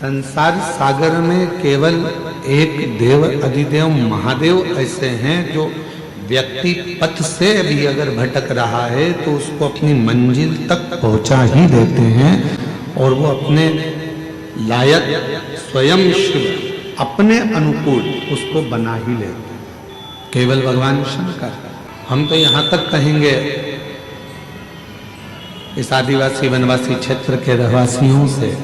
संसार सागर में केवल एक देव अधिदेव महादेव ऐसे हैं जो व्यक्ति पथ से भी अगर भटक रहा है तो उसको अपनी मंजिल तक पहुंचा ही देते हैं और वो अपने लायक स्वयं शिव अपने अनुकूल उसको बना ही लेते हैं। केवल भगवान शंकर। हम तो यहाँ तक कहेंगे इस आदिवासी वनवासी क्षेत्र के रहवासियों से,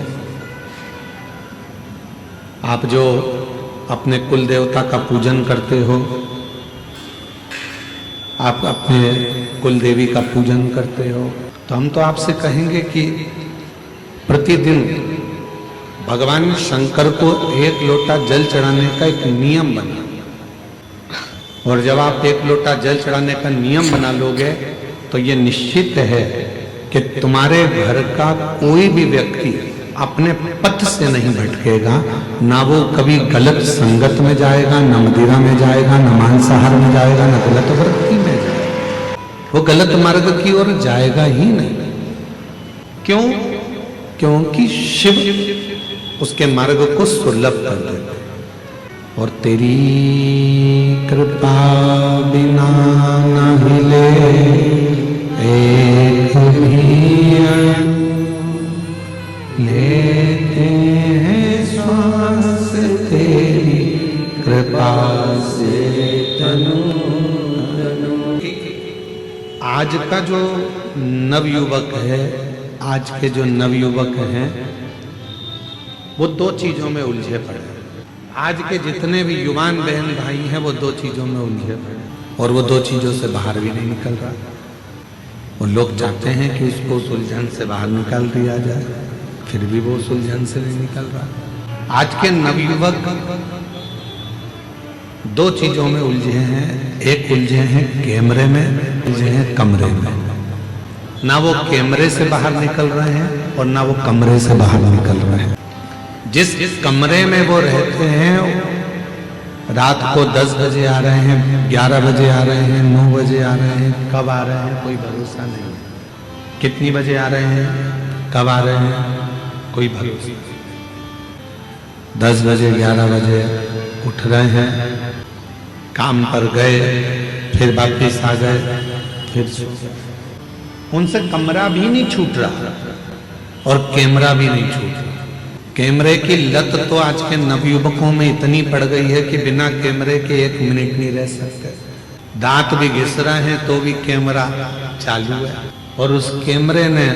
आप जो अपने कुल देवता का पूजन करते हो, आप अपने कुल देवी का पूजन करते हो, तो हम तो आपसे कहेंगे कि प्रतिदिन भगवान शंकर को एक लोटा जल चढ़ाने का एक नियम बना, और जब आप एक लोटा जल चढ़ाने का नियम बना लोगे तो ये निश्चित है कि तुम्हारे घर का कोई भी व्यक्ति अपने पथ से नहीं भटकेगा, ना वो कभी गलत संगत में जाएगा, न मदिरा में जाएगा, न मांसाहार में जाएगा, न गलत वृत्ति में जाएगा। वो गलत मार्ग की ओर जाएगा ही नहीं। क्यों? क्योंकि शिव उसके मार्ग को सुलभ कर देते। और तेरी कृपा बिना न हिले एक भी लेते हैं श्वास तेरी कृपा से तनु। आज का जो नवयुवक है, आज के जो नवयुवक हैं, वो दो चीजों में उलझे पड़े। आज के जितने भी युवान बहन भाई हैं वो दो चीजों में उलझे पड़े और वो दो चीजों से बाहर भी नहीं निकल रहा। वो लोग चाहते हैं कि उसको उस उलझन से बाहर निकाल दिया जाए, फिर भी वो उस उलझन से नहीं निकल रहा। आज के नवयुवक दो चीजों में उलझे हैं। एक उलझे हैं कैमरे में, उलझे हैं कमरे में। ना वो कैमरे से बाहर निकल रहे हैं और ना वो कमरे से बाहर निकल रहे हैं। जिस कमरे में वो रहते हैं, रात को 10 बजे आ रहे हैं, 11 बजे आ रहे हैं, 9 बजे आ रहे हैं, कब आ रहे हैं कोई भरोसा नहीं। कितनी बजे आ रहे हैं, कब आ रहे हैं, कोई भरोसा नहीं। 10 बजे 11 बजे उठ रहे हैं, काम पर गए, फिर वापिस आ गए, फिर सो गए। उनसे कमरा भी नहीं छूट रहा और कैमरा भी नहीं छूट रहा। कैमरे की लत तो आज के नवयुवकों में इतनी पड़ गई है कि बिना कैमरे के 1 मिनट नहीं रह सकते। दांत भी घिस रहे हैं तो भी कैमरा चालू है। और उस कैमरे ने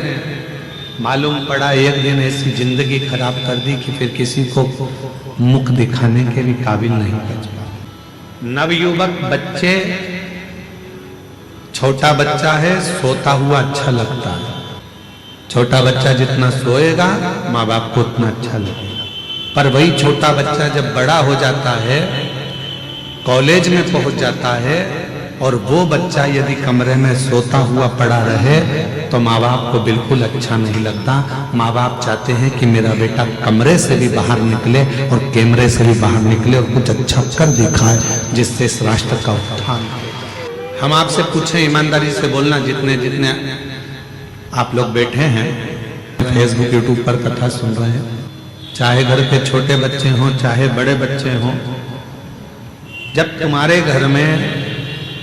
मालूम पड़ा एक दिन ऐसी जिंदगी खराब कर दी कि फिर किसी को मुख दिखाने के भी काबिल नहीं बच पाए। नवयुवक बच्चे, छोटा बच्चा है, सोता हुआ अच्छा लगता है। छोटा बच्चा जितना सोएगा माँ बाप को उतना अच्छा लगेगा। पर वही छोटा बच्चा जब बड़ा हो जाता है, कॉलेज में पहुंच जाता है, और वो बच्चा यदि कमरे में सोता हुआ पड़ा रहे तो माँ बाप को बिल्कुल अच्छा नहीं लगता। माँ बाप चाहते हैं कि मेरा बेटा कमरे से भी बाहर निकले और कैमरे से भी बाहर निकले और कुछ अच्छा कर दिखाए जिससे इस राष्ट्र का उत्थान हो। हम आपसे पूछें, ईमानदारी से बोलना, जितने जितने आप लोग बैठे हैं फेसबुक यूट्यूब पर कथा सुन रहे हैं, चाहे घर के छोटे बच्चे हों चाहे बड़े बच्चे हों, जब तुम्हारे घर में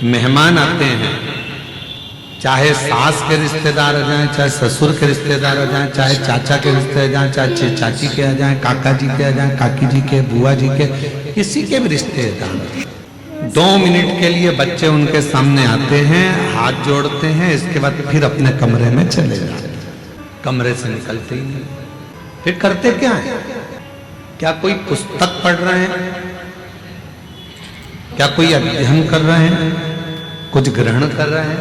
मेहमान आते हैं, चाहे सास के रिश्तेदार आ जाएं, चाहे ससुर के रिश्तेदार आ जाएं, चाहे चाचा के रिश्तेदार आ जाएं, चाहे चाची के आ जाएं, काका जी के आ जाएं, काकी जी के, बुआ जी के, किसी के भी रिश्तेदार, 2 मिनट के लिए बच्चे उनके सामने आते हैं, हाथ जोड़ते हैं, इसके बाद फिर अपने कमरे में चले जाते हैं। कमरे से निकलते ही नहीं। फिर करते क्या है? क्या कोई पुस्तक पढ़ रहे हैं? क्या कोई अध्ययन कर रहे हैं? कुछ ग्रहण कर रहे हैं?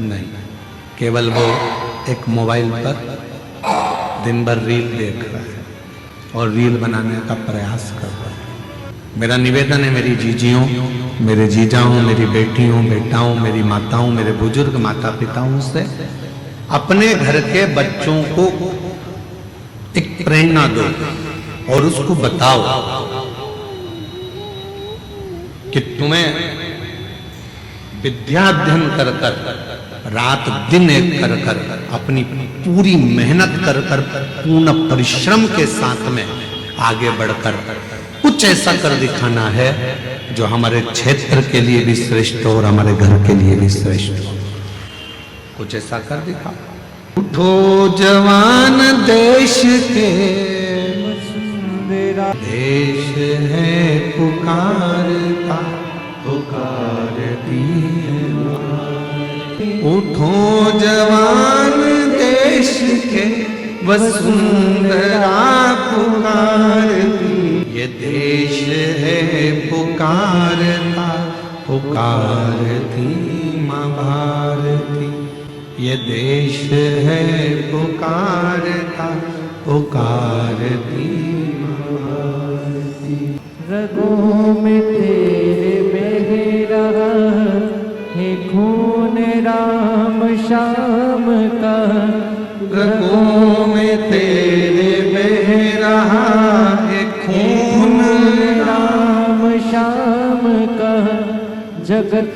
नहीं, केवल वो एक मोबाइल पर दिन भर रील देख रहा है और रील बनाने का प्रयास कर रहा है। मेरा निवेदन है मेरी जीजियों, मेरे जीजाओं, मेरी बेटियों, बेटाओं, मेरी माताओं, मेरे बुजुर्ग माता पिताओं से अपने घर के बच्चों को एक प्रेरणा दो और उसको बताओ कि तुम्हें विद्या अध्ययन कर कर, रात दिन एक कर कर, अपनी पूरी मेहनत कर कर, पूर्ण परिश्रम के साथ में आगे बढ़कर कुछ ऐसा कर दिखाना है जो हमारे क्षेत्र के लिए भी श्रेष्ठ हो और हमारे घर के लिए भी श्रेष्ठ हो। कुछ ऐसा कर दिखा। उठो जवान देश के, देश है पुकारता, पुकारती है। उठो जवान देश के, वसुंधरा पुकारती। ये देश है पुकारता, पुकारती माँ भारती। ये देश है पुकारता, पुकारती माँ भारती। रगों में तेरे बह रहा है खून राम शाम का। रगों में तेरे बह रहा है खून राम शाम का। जगत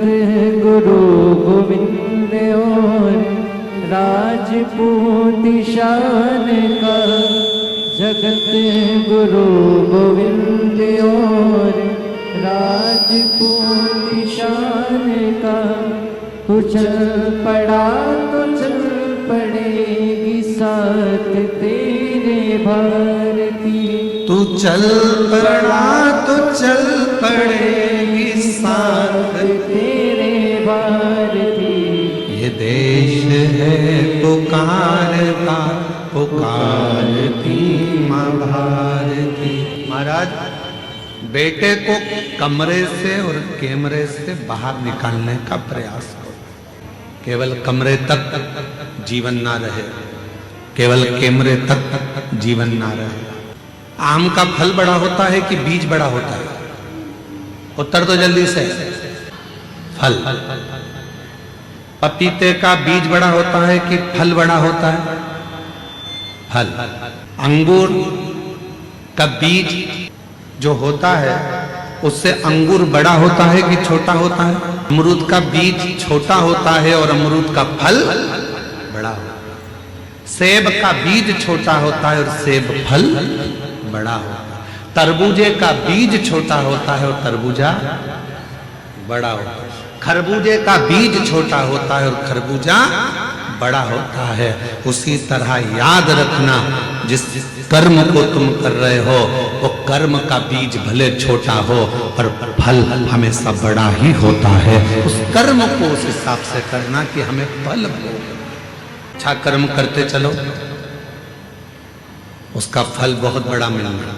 गुरु गोविंद और राजपूत शान का। जगत गुरु गोविंद और राजपूत शान का। तू चल पड़ा तो चल पड़ेगी साथ तेरे भारती। तू चल पड़ा तो चल पड़ेगी साथ तेरे भारती। ये देश है पुकारता, पुकारती माँ भारती। महाराज, बेटे को कमरे से और कैमरे से बाहर निकालने का प्रयास करो। केवल कमरे तक जीवन ना रहे, केवल कैमरे तक जीवन ना रहे। आम का फल बड़ा होता है कि बीज बड़ा होता है? उत्तर तो जल्दी से। फल। पपीते का बीज बड़ा होता है कि फल बड़ा होता है? फल। अंगूर का बीज जो होता है उससे अंगूर बड़ा होता है कि छोटा होता है? अमरूद का बीज छोटा होता है और अमरूद का फल बड़ा होता है। सेब का बीज छोटा होता है और सेब फल बड़ा होता है। तरबूजे का बीज छोटा होता है और तरबूजा बड़ा होता है। खरबूजे का बीज छोटा होता है और खरबूजा बड़ा होता है। उसी तरह याद रखना, जिस कर्म को तुम कर रहे हो वो कर्म का बीज भले छोटा हो पर फल हमेशा बड़ा ही होता है। उस कर्म को उस हिसाब से करना कि हमें फल हो। अच्छा कर्म करते चलो, उसका फल बहुत बड़ा मिलना।